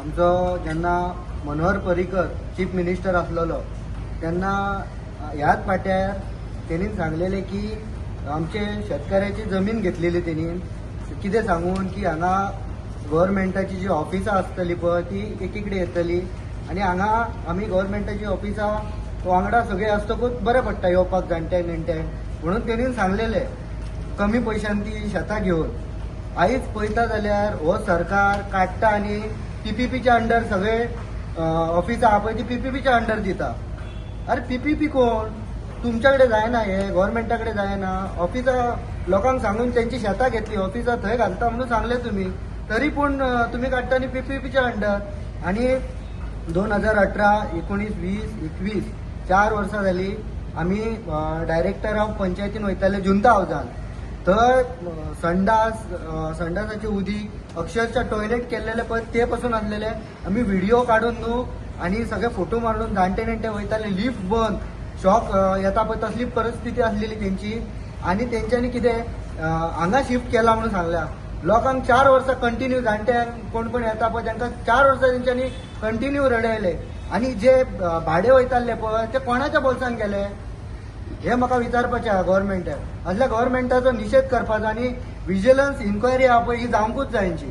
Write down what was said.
आमचो जेन्ना Manohar Parrikar chief minister आसलेलो तेन्ना ह्याच पाट्यार तेणी सांगलेले की आमचे शेतकऱ्याची जमीन घेतलेली तेणी कितें सांगून की हांगा गव्हर्मेंटाची जी ऑफिसां आसतली पळय ती एकीकडे येतली आनी हांगा आमी गव्हर्मेंटाची ऑफिसां वांगडा सगळे आसतकूच बरें पडटा येवपाक जाणट्यांक नेणट्यांक म्हणून तेणीन सांगलेले कमी पयशांनी ती शेतां घेवन आयज पळयता जाल्यार हो सरकार काडटा आनी पीपीपीच्या अंडर सगळे ऑफिसां आहा पळय ती पीपीपीच्या अंडर दिता. अरे पीपीपी कोण? तुमच्या कडेन जायना हे गव्हर्मेंटा कडेन जायना. ऑफिसां लोकांक सांगून तेंची शेतां घेतली ऑफिसां थंय घालता म्हणून सांगले तुमी तरी पूण तुमी काडटा आनी पीपीपीच्या अंडर. आनी 2018, 19, 20, 21 4 वर्सां जाली आमी डायरेक्टर ऑफ पंचायतीन वयताले जुंता हावजान. थंय संडासाचे उदीक अक्षरशः टॉयलेट केल्लेले पळय ते पासून आसलेले. आमी व्हिडिओ काडून न्हू आनी सगळे फोटो मारून जाणटे नेणटे वयताले लिफ्ट बंद शॉक येता पळय तसली परिस्थिती आसलेली तेंची. आनी तेंच्यांनी कितें हांगा शिफ्ट केला म्हणून सांगल्या. लोकांक 4 वर्सां कंटिन्यू जाणट्यांक कोण कोण येता पळय तांकां 4 वर्सां तेंच्यांनी कंटिन्यू रडयले. आनी जे भाडे वयताले पळय ते कोणाच्या बोल्सान गेले हे म्हाका विचारपाचें आहा गव्हर्मेंटाक. असल्या गव्हर्मेंटाचो निशेध करपाचो आनी विजिलन्स इन्क्वायरी आहा पळय ही जावंकूच जायची.